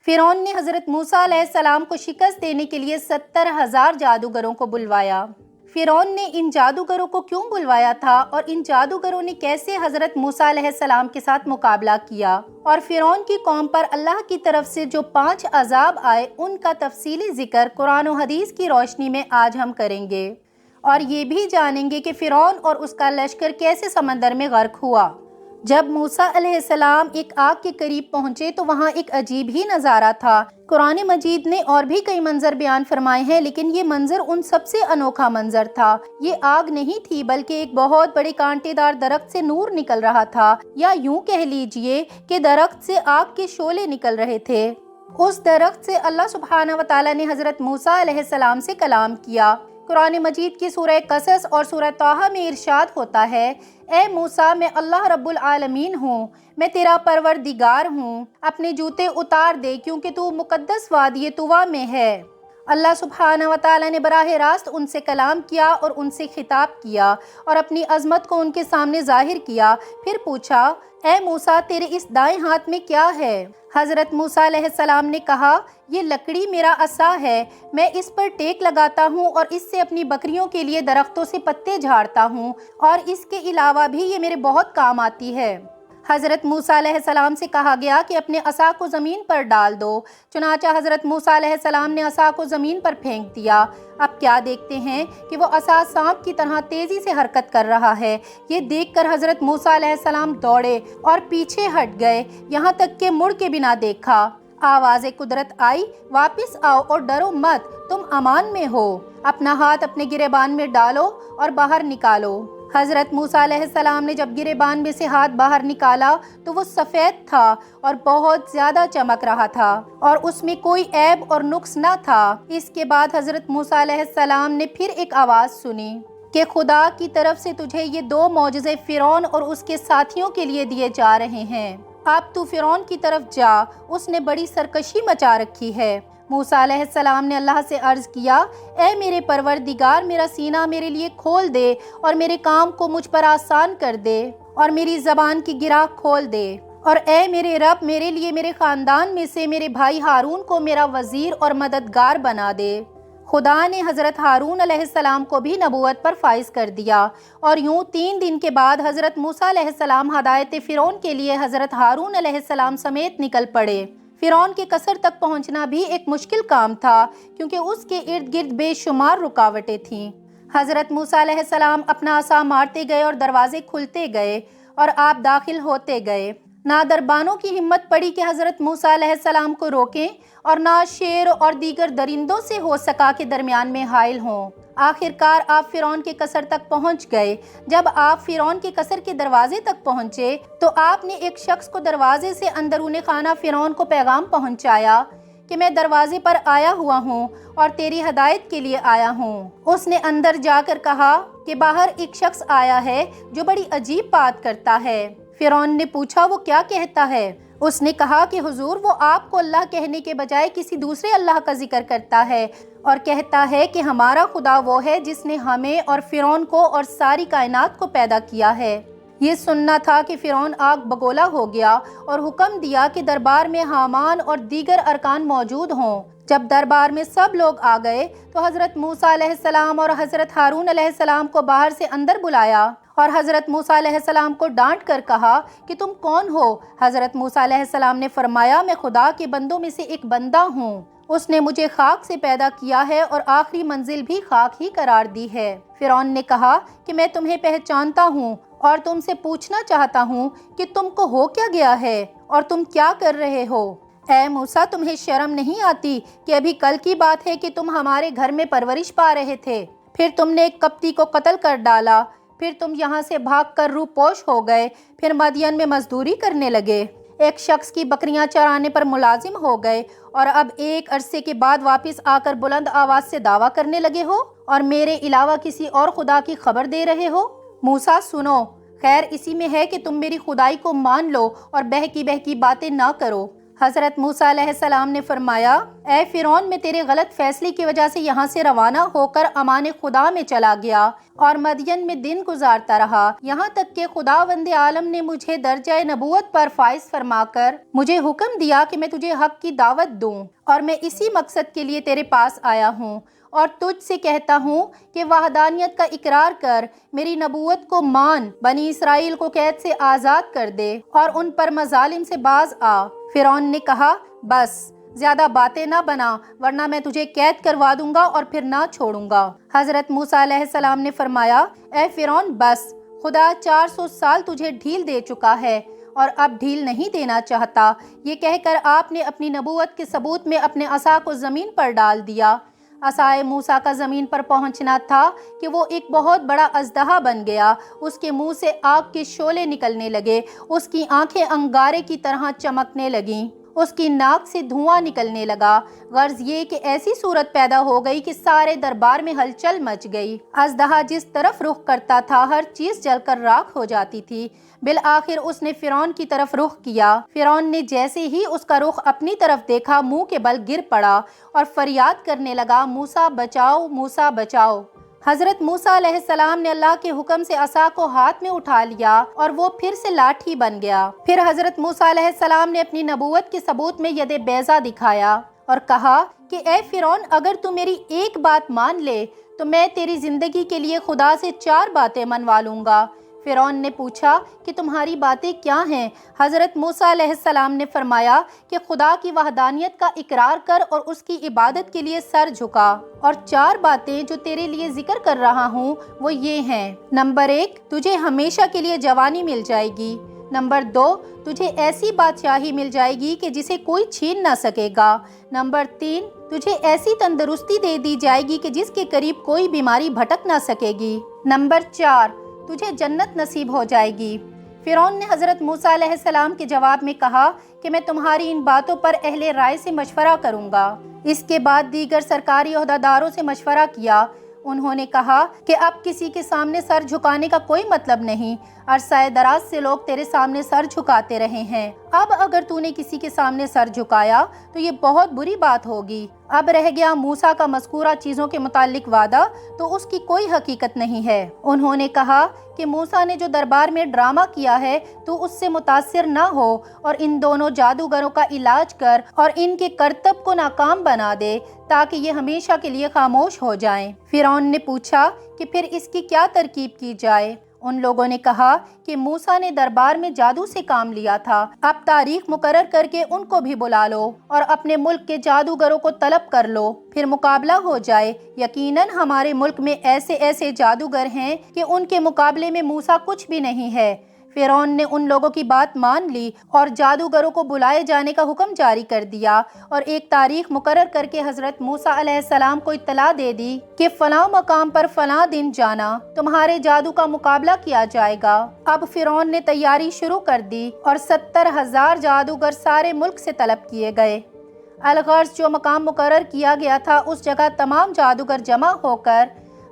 فرعون نے حضرت موسیٰ علیہ السلام کو شکست دینے کے لیے 70,000 جادوگروں کو بلوایا۔ فرعون نے ان جادوگروں کو کیوں بلوایا تھا اور ان جادوگروں نے کیسے حضرت موسیٰ علیہ السلام کے ساتھ مقابلہ کیا، اور فرعون کی قوم پر اللہ کی طرف سے جو 5 عذاب آئے ان کا تفصیلی ذکر قرآن و حدیث کی روشنی میں آج ہم کریں گے، اور یہ بھی جانیں گے کہ فرعون اور اس کا لشکر کیسے سمندر میں غرق ہوا۔ جب موسیٰ علیہ السلام ایک آگ کے قریب پہنچے تو وہاں ایک عجیب ہی نظارہ تھا۔ قرآن مجید نے اور بھی کئی منظر بیان فرمائے ہیں، لیکن یہ منظر ان سب سے انوکھا منظر تھا۔ یہ آگ نہیں تھی بلکہ ایک بہت بڑے کانٹے دار درخت سے نور نکل رہا تھا، یا یوں کہہ لیجئے کہ درخت سے آگ کے شعلے نکل رہے تھے۔ اس درخت سے اللہ سبحانہ و تعالیٰ نے حضرت موسیٰ علیہ السلام سے کلام کیا۔ قرآن مجید کی سورہ قصص اور سورہ طٰہٰ میں ارشاد ہوتا ہے، اے موسیٰ میں اللہ رب العالمین ہوں، میں تیرا پروردگار ہوں، اپنے جوتے اتار دے کیونکہ تو مقدس وادی طویٰ میں ہے۔ اللہ سبحانہ و تعالیٰ نے براہ راست ان سے کلام کیا اور ان سے خطاب کیا اور اپنی عظمت کو ان کے سامنے ظاہر کیا۔ پھر پوچھا، اے موسیٰ تیرے اس دائیں ہاتھ میں کیا ہے؟ حضرت موسیٰ علیہ السلام نے کہا، یہ لکڑی میرا عصا ہے، میں اس پر ٹیک لگاتا ہوں اور اس سے اپنی بکریوں کے لیے درختوں سے پتے جھاڑتا ہوں، اور اس کے علاوہ بھی یہ میرے بہت کام آتی ہے۔ حضرت موسیٰ علیہ السلام سے کہا گیا کہ اپنے عصا کو زمین پر ڈال دو، چنانچہ حضرت موسیٰ علیہ السلام نے عصا کو زمین پر پھینک دیا۔ اب کیا دیکھتے ہیں کہ وہ عصا سانپ کی طرح تیزی سے حرکت کر رہا ہے۔ یہ دیکھ کر حضرت موسیٰ علیہ السلام دوڑے اور پیچھے ہٹ گئے، یہاں تک کہ مڑ کے بھی نہ دیکھا۔ آواز قدرت آئی، واپس آؤ اور ڈرو مت، تم امان میں ہو، اپنا ہاتھ اپنے گریبان میں ڈالو اور باہر نکالو۔ حضرت موسیٰ علیہ السلام نے جب گریبان میں سے ہاتھ باہر نکالا تو وہ سفید تھا اور بہت زیادہ چمک رہا تھا، اور اس میں کوئی عیب اور نقص نہ تھا۔ اس کے بعد حضرت موسیٰ علیہ السلام نے پھر ایک آواز سنی کہ خدا کی طرف سے تجھے یہ 2 معجزے فرعون اور اس کے ساتھیوں کے لیے دیے جا رہے ہیں، اب تو فرعون کی طرف جا، اس نے بڑی سرکشی مچا رکھی ہے۔ موسیٰ علیہ السلام نے اللہ سے عرض کیا، اے میرے پروردگار میرا سینہ میرے لیے کھول دے اور میرے کام کو مجھ پر آسان کر دے اور میری زبان کی گرہ کھول دے، اور اے میرے رب میرے لیے میرے خاندان میں سے میرے بھائی ہارون کو میرا وزیر اور مددگار بنا دے۔ خدا نے حضرت ہارون علیہ السلام کو بھی نبوت پر فائز کر دیا، اور یوں 3 دن کے بعد حضرت موسیٰ علیہ السلام ہدایت فرعون کے لیے حضرت ہارون علیہ السلام سمیت نکل پڑے۔ فرعون کے قصر تک پہنچنا بھی ایک مشکل کام تھا کیونکہ اس کے ارد گرد بے شمار رکاوٹیں تھیں۔ حضرت موسیٰ علیہ السلام اپنا عصا مارتے گئے اور دروازے کھلتے گئے اور آپ داخل ہوتے گئے۔ نہ دربانوں کی ہمت پڑی کہ حضرت موسیٰ علیہ السلام کو روکیں، اور نہ شیر اور دیگر درندوں سے ہو سکا کہ درمیان میں حائل ہوں۔ آخر کار آپ فرعون کے قصر تک پہنچ گئے۔ جب آپ فرعون کے قصر کے دروازے تک پہنچے تو آپ نے ایک شخص کو دروازے سے اندرون خانہ فرعون کو پیغام پہنچایا کہ میں دروازے پر آیا ہوا ہوں اور تیری ہدایت کے لیے آیا ہوں۔ اس نے اندر جا کر کہا کہ باہر ایک شخص آیا ہے جو بڑی عجیب بات کرتا ہے۔ فرعون نے پوچھا، وہ کیا کہتا ہے؟ اس نے کہا کہ حضور وہ آپ کو اللہ کہنے کے بجائے کسی دوسرے اللہ کا ذکر کرتا ہے اور کہتا ہے کہ ہمارا خدا وہ ہے جس نے ہمیں اور فرعون کو اور ساری کائنات کو پیدا کیا ہے۔ یہ سننا تھا کہ فرعون آگ بگولا ہو گیا اور حکم دیا کہ دربار میں حامان اور دیگر ارکان موجود ہوں۔ جب دربار میں سب لوگ آ گئے تو حضرت موسیٰ علیہ السلام اور حضرت ہارون علیہ السلام کو باہر سے اندر بلایا اور حضرت موسیٰ علیہ السلام کو ڈانٹ کر کہا کہ تم کون ہو؟ حضرت موسیٰ علیہ السلام نے فرمایا، میں خدا کے بندوں میں سے ایک بندہ ہوں، اس نے مجھے خاک سے پیدا کیا ہے اور آخری منزل بھی خاک ہی قرار دی ہے۔ فرعون نے کہا کہ میں تمہیں پہچانتا ہوں اور تم سے پوچھنا چاہتا ہوں کہ تم کو ہو کیا گیا ہے اور تم کیا کر رہے ہو؟ اے موسیٰ تمہیں شرم نہیں آتی کہ ابھی کل کی بات ہے کہ تم ہمارے گھر میں پرورش پا رہے تھے، پھر تم نے ایک قبطی کو قتل کر ڈالا، پھر تم یہاں سے بھاگ کر روپوش ہو گئے، پھر مدین میں مزدوری کرنے لگے، ایک شخص کی بکریاں چرانے پر ملازم ہو گئے، اور اب ایک عرصے کے بعد واپس آ کر بلند آواز سے دعویٰ کرنے لگے ہو اور میرے علاوہ کسی اور خدا کی خبر دے رہے ہو۔ موسیٰ سنو، خیر اسی میں ہے کہ تم میری خدائی کو مان لو اور بہکی بہکی باتیں نہ کرو۔ حضرت موسیٰ علیہ السلام نے فرمایا، اے فرعون، میں تیرے غلط فیصلے کی وجہ سے یہاں سے روانہ ہو کر امان خدا میں چلا گیا اور مدین میں دن گزارتا رہا، یہاں تک کہ خداوند عالم نے مجھے درجہ نبوت پر فائز فرما کر مجھے حکم دیا کہ میں تجھے حق کی دعوت دوں، اور میں اسی مقصد کے لیے تیرے پاس آیا ہوں اور تجھ سے کہتا ہوں کہ وحدانیت کا اقرار کر، میری نبوت کو مان، بنی اسرائیل کو قید سے آزاد کر دے اور ان پر مظالم سے باز آ۔ فرعون نے کہا، بس زیادہ باتیں نہ بنا ورنہ میں تجھے قید کروا دوں گا اور پھر نہ چھوڑوں گا۔ حضرت موسیٰ علیہ السلام نے فرمایا، اے فرعون، بس خدا 400 سال تجھے ڈھیل دے چکا ہے اور اب ڈھیل نہیں دینا چاہتا۔ یہ کہہ کر آپ نے اپنی نبوت کے ثبوت میں اپنے عصا کو زمین پر ڈال دیا۔ عصائے موسیٰ کا زمین پر پہنچنا تھا کہ وہ ایک بہت بڑا اژدہا بن گیا، اس کے منہ سے آگ کے شعلے نکلنے لگے، اس کی آنکھیں انگارے کی طرح چمکنے لگیں، اس کی ناک سے دھواں نکلنے لگا، غرض یہ کہ ایسی صورت پیدا ہو گئی کہ سارے دربار میں ہلچل مچ گئی۔ اژدہا جس طرف رخ کرتا تھا ہر چیز جل کر راکھ ہو جاتی تھی۔ بالآخر اس نے فرعون کی طرف رخ کیا۔ فرعون نے جیسے ہی اس کا رخ اپنی طرف دیکھا منہ کے بل گر پڑا اور فریاد کرنے لگا، موسیٰ بچاؤ، موسیٰ بچاؤ۔ حضرت موسیٰ علیہ السلام نے اللہ کے حکم سے عصا کو ہاتھ میں اٹھا لیا اور وہ پھر سے لاٹھی بن گیا۔ پھر حضرت موسیٰ علیہ السلام نے اپنی نبوت کے ثبوت میں ید بیضا دکھایا اور کہا کہ اے فرعون، اگر تو میری ایک بات مان لے تو میں تیری زندگی کے لیے خدا سے 4 باتیں منوا لوں گا۔ فرعون نے پوچھا کہ تمہاری باتیں کیا ہیں؟ حضرت موسیٰ علیہ السلام نے فرمایا کہ خدا کی وحدانیت کا اقرار کر اور اس کی عبادت کے لیے سر جھکا، اور 4 باتیں جو تیرے لیے ذکر کر رہا ہوں وہ یہ ہیں۔ نمبر 1، تجھے ہمیشہ کے لیے جوانی مل جائے گی۔ نمبر 2، تجھے ایسی بادشاہی مل جائے گی کہ جسے کوئی چھین نہ سکے گا۔ نمبر 3، تجھے ایسی تندرستی دے دی جائے گی کہ جس کے قریب کوئی بیماری بھٹک نہ سکے گی۔ نمبر 4، تجھے جنت نصیب ہو جائے گی۔ فرعون نے حضرت موسیٰ علیہ السلام کے جواب میں کہا کہ میں تمہاری ان باتوں پر اہل رائے سے مشورہ کروں گا۔ اس کے بعد دیگر سرکاری عہدیداروں سے مشورہ کیا۔ انہوں نے کہا کہ اب کسی کے سامنے سر جھکانے کا کوئی مطلب نہیں، عرصہ دراز سے لوگ تیرے سامنے سر جھکاتے رہے ہیں، اب اگر تو نے کسی کے سامنے سر جھکایا تو یہ بہت بری بات ہوگی۔ اب رہ گیا موسیٰ کا مذکورہ چیزوں کے متعلق وعدہ، تو اس کی کوئی حقیقت نہیں ہے۔ انہوں نے کہا کہ موسیٰ نے جو دربار میں ڈرامہ کیا ہے تو اس سے متاثر نہ ہو اور ان دونوں جادوگروں کا علاج کر اور ان کے کرتب کو ناکام بنا دے تاکہ یہ ہمیشہ کے لیے خاموش ہو جائیں۔ فرعون نے پوچھا کہ پھر اس کی کیا ترکیب کی جائے؟ ان لوگوں نے کہا کہ موسیٰ نے دربار میں جادو سے کام لیا تھا، اب تاریخ مقرر کر کے ان کو بھی بلا لو اور اپنے ملک کے جادوگروں کو طلب کر لو، پھر مقابلہ ہو جائے۔ یقیناً ہمارے ملک میں ایسے ایسے جادوگر ہیں کہ ان کے مقابلے میں موسیٰ کچھ بھی نہیں ہے۔ فرعون نے ان لوگوں کی بات مان لی اور جادوگروں کو بلائے جانے کا حکم جاری کر دیا اور ایک تاریخ مقرر کر کے حضرت موسیٰ علیہ السلام کو اطلاع دے دی کہ فلاں مقام پر فلاں دن جانا، تمہارے جادو کا مقابلہ کیا جائے گا۔ اب فرعون نے تیاری شروع کر دی اور 70,000 جادوگر سارے ملک سے طلب کیے گئے۔ الغرض جو مقام مقرر کیا گیا تھا اس جگہ تمام جادوگر جمع ہو کر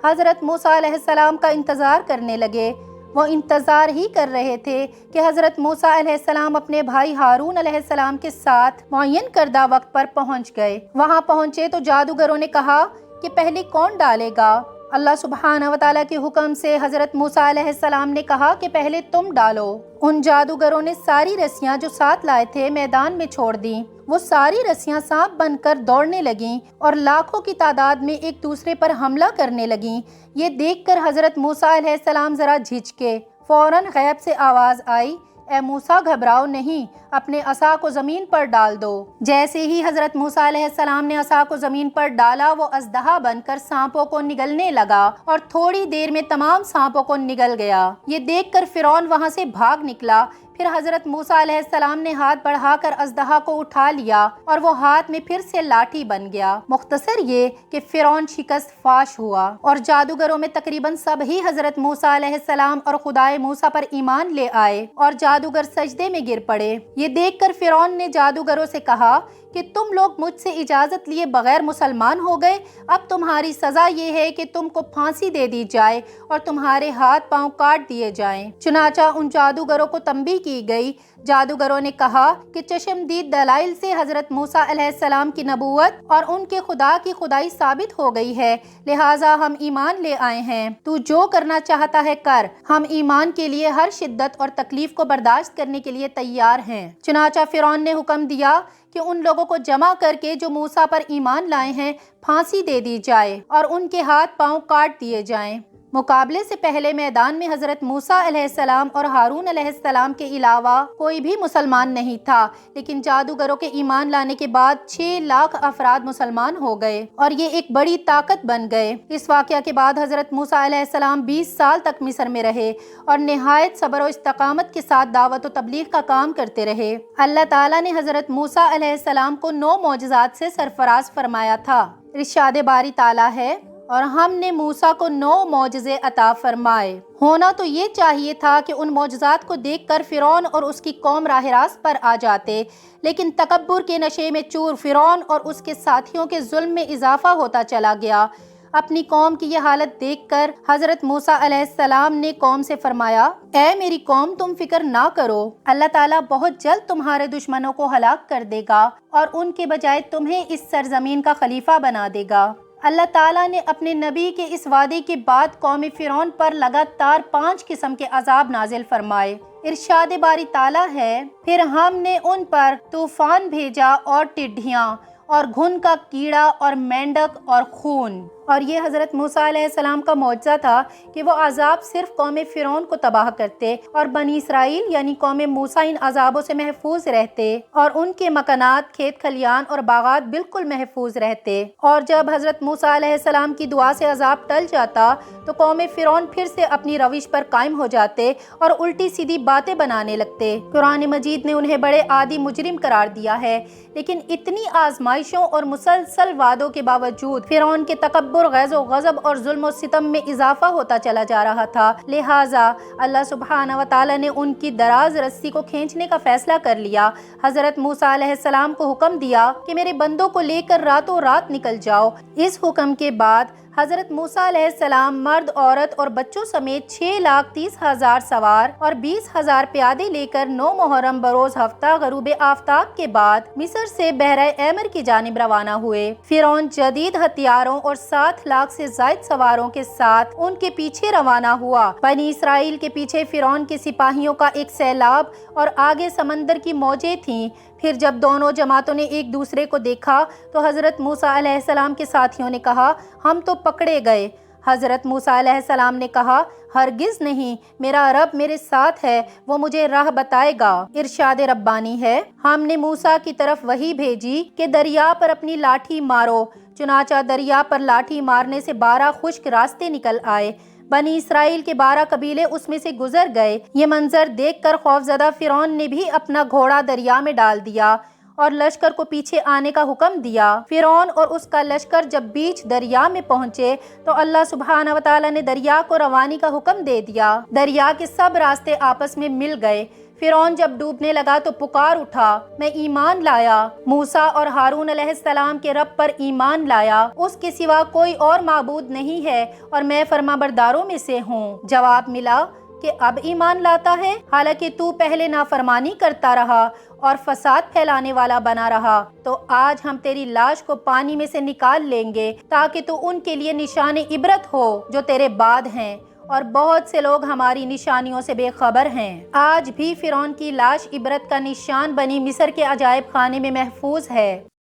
حضرت موسیٰ علیہ السلام کا انتظار کرنے لگے۔ وہ انتظار ہی کر رہے تھے کہ حضرت موسیٰ علیہ السلام اپنے بھائی ہارون علیہ السلام کے ساتھ معین کردہ وقت پر پہنچ گئے۔ وہاں پہنچے تو جادوگروں نے کہا کہ پہلے کون ڈالے گا؟ اللہ سبحانہ و تعالیٰ کے حکم سے حضرت موسیٰ علیہ السلام نے کہا کہ پہلے تم ڈالو۔ ان جادوگروں نے ساری رسیاں جو ساتھ لائے تھے میدان میں چھوڑ دیں۔ وہ ساری رسیاں سانپ بن کر دوڑنے لگیں اور لاکھوں کی تعداد میں ایک دوسرے پر حملہ کرنے لگیں۔ یہ دیکھ کر حضرت موسیٰ علیہ السلام ذرا جھجکے۔ فوراً غیب سے آواز آئی، اے موسیٰ گھبراؤ نہیں، اپنے عصا کو زمین پر ڈال دو۔ جیسے ہی حضرت موسیٰ علیہ السلام نے عصا کو زمین پر ڈالا وہ اژدہا بن کر سانپوں کو نگلنے لگا اور تھوڑی دیر میں تمام سانپوں کو نگل گیا۔ یہ دیکھ کر فرعون وہاں سے بھاگ نکلا۔ پھر حضرت موسیٰ علیہ السلام نے ہاتھ بڑھا کر اژدہا کو اٹھا لیا اور وہ ہاتھ میں پھر سے لاٹھی بن گیا۔ مختصر یہ کہ فرعون شکست فاش ہوا اور جادوگروں میں تقریباً سب ہی حضرت موسیٰ علیہ السلام اور خدائے موسیٰ پر ایمان لے آئے اور جادوگر سجدے میں گر پڑے۔ یہ دیکھ کر فرعون نے جادوگروں سے کہا کہ تم لوگ مجھ سے اجازت لیے بغیر مسلمان ہو گئے، اب تمہاری سزا یہ ہے کہ تم کو پھانسی دے دی جائے اور تمہارے ہاتھ پاؤں کاٹ دیے جائیں۔ چنانچہ ان جادوگروں کو تنبیہ کی گئی جادوگروں نے کہا کہ چشمدید دلائل سے حضرت موسیٰ علیہ السلام کی نبوت اور ان کے خدا کی خدائی ثابت ہو گئی ہے، لہٰذا ہم ایمان لے آئے ہیں۔ تو جو کرنا چاہتا ہے کر، ہم ایمان کے لیے ہر شدت اور تکلیف کو برداشت کرنے کے لیے تیار ہیں۔ چنانچہ فرعون نے حکم دیا کہ ان لوگوں کو جمع کر کے جو موسیٰ پر ایمان لائے ہیں پھانسی دے دی جائے اور ان کے ہاتھ پاؤں کاٹ دیے جائیں۔ مقابلے سے پہلے میدان میں حضرت موسیٰ علیہ السلام اور ہارون علیہ السلام کے علاوہ کوئی بھی مسلمان نہیں تھا، لیکن جادوگروں کے ایمان لانے کے بعد 6 لاکھ افراد مسلمان ہو گئے اور یہ ایک بڑی طاقت بن گئے۔ اس واقعہ کے بعد حضرت موسیٰ علیہ السلام 20 سال تک مصر میں رہے اور نہایت صبر و استقامت کے ساتھ دعوت و تبلیغ کا کام کرتے رہے۔ اللہ تعالیٰ نے حضرت موسیٰ علیہ السلام کو 9 معجزات سے سرفراز فرمایا تھا۔ ارشاد باری تعالیٰ ہے، اور ہم نے موسیٰ کو 9 معجزے عطا فرمائے۔ ہونا تو یہ چاہیے تھا کہ ان معجزات کو دیکھ کر فرعون اور اس کی قوم راہ راست پر آ جاتے، لیکن تکبر کے نشے میں چور فرعون اور اس کے ساتھیوں کے ظلم میں اضافہ ہوتا چلا گیا۔ اپنی قوم کی یہ حالت دیکھ کر حضرت موسیٰ علیہ السلام نے قوم سے فرمایا، اے میری قوم، تم فکر نہ کرو، اللہ تعالیٰ بہت جلد تمہارے دشمنوں کو ہلاک کر دے گا اور ان کے بجائے تمہیں اس سرزمین کا خلیفہ بنا دے گا۔ اللہ تعالیٰ نے اپنے نبی کے اس وعدے کے بعد قوم فرعون پر لگاتار 5 قسم کے عذاب نازل فرمائے۔ ارشاد باری تعالیٰ ہے، پھر ہم نے ان پر طوفان بھیجا اور ٹڈیاں اور گھن کا کیڑا اور مینڈک اور خون۔ اور یہ حضرت موسیٰ علیہ السلام کا معجزہ تھا کہ وہ عذاب صرف قوم فرعون کو تباہ کرتے اور بنی اسرائیل یعنی قوم موسیٰ ان عذابوں سے محفوظ رہتے اور ان کے مکانات، کھیت کھلیان اور باغات بالکل محفوظ رہتے۔ اور جب حضرت موسیٰ علیہ السلام کی دعا سے عذاب ٹل جاتا تو قوم فرعون پھر سے اپنی روش پر قائم ہو جاتے اور الٹی سیدھی باتیں بنانے لگتے۔ قرآن مجید نے انہیں بڑے عادی مجرم قرار دیا ہے، لیکن اتنی آزمائشوں اور مسلسل وعدوں کے باوجود فرعون کے تکبر، غیظ و غضب اور ظلم و ستم میں اضافہ ہوتا چلا جا رہا تھا، لہٰذا اللہ سبحانہ و تعالیٰ نے ان کی دراز رسی کو کھینچنے کا فیصلہ کر لیا۔ حضرت موسیٰ علیہ السلام کو حکم دیا کہ میرے بندوں کو لے کر راتوں رات نکل جاؤ۔ اس حکم کے بعد حضرت موسیٰ علیہ السلام مرد، عورت اور بچوں سمیت 6,30,000 سوار اور 20,000 پیادے لے کر 9 محرم بروز ہفتہ غروب آفتاب کے بعد مصر سے بحیرہ احمر کی جانب روانہ ہوئے۔ فرعون جدید ہتھیاروں اور 7 لاکھ سے زائد سواروں کے ساتھ ان کے پیچھے روانہ ہوا۔ بنی اسرائیل کے پیچھے فرعون کے سپاہیوں کا ایک سیلاب اور آگے سمندر کی موجیں تھیں۔ پھر جب دونوں جماعتوں نے ایک دوسرے کو دیکھا تو حضرت موسیٰ علیہ السلام کے ساتھیوں نے کہا، ہم تو پکڑے گئے۔ حضرت موسیٰ علیہ السلام نے کہا، ہرگز نہیں، میرا رب میرے ساتھ ہے، وہ مجھے راہ بتائے گا۔ ارشاد ربانی ہے، ہم نے موسیٰ کی طرف وحی بھیجی کہ دریا پر اپنی لاٹھی مارو، چنانچہ دریا پر لاٹھی مارنے سے 12 خشک راستے نکل آئے۔ بنی اسرائیل کے 12 قبیلے اس میں سے گزر گئے۔ یہ منظر دیکھ کر خوفزدہ فرعون نے بھی اپنا گھوڑا دریا میں ڈال دیا اور لشکر کو پیچھے آنے کا حکم دیا۔ فرعون اور اس کا لشکر جب بیچ دریا میں پہنچے تو اللہ سبحانہ و تعالیٰ نے دریا کو روانی کا حکم دے دیا۔ دریا کے سب راستے آپس میں مل گئے۔ فرعون جب ڈوبنے لگا تو پکار اٹھا، میں ایمان لایا، موسیٰ اور ہارون علیہ السلام کے رب پر ایمان لایا، اس کے سوا کوئی اور معبود نہیں ہے اور میں فرمانبرداروں میں سے ہوں۔ جواب ملا کہ اب ایمان لاتا ہے، حالانکہ تو پہلے نافرمانی کرتا رہا اور فساد پھیلانے والا بنا رہا، تو آج ہم تیری لاش کو پانی میں سے نکال لیں گے تاکہ تو ان کے لیے نشان عبرت ہو جو تیرے بعد ہیں، اور بہت سے لوگ ہماری نشانیوں سے بے خبر ہیں۔ آج بھی فرعون کی لاش عبرت کا نشان بنی مصر کے عجائب خانے میں محفوظ ہے۔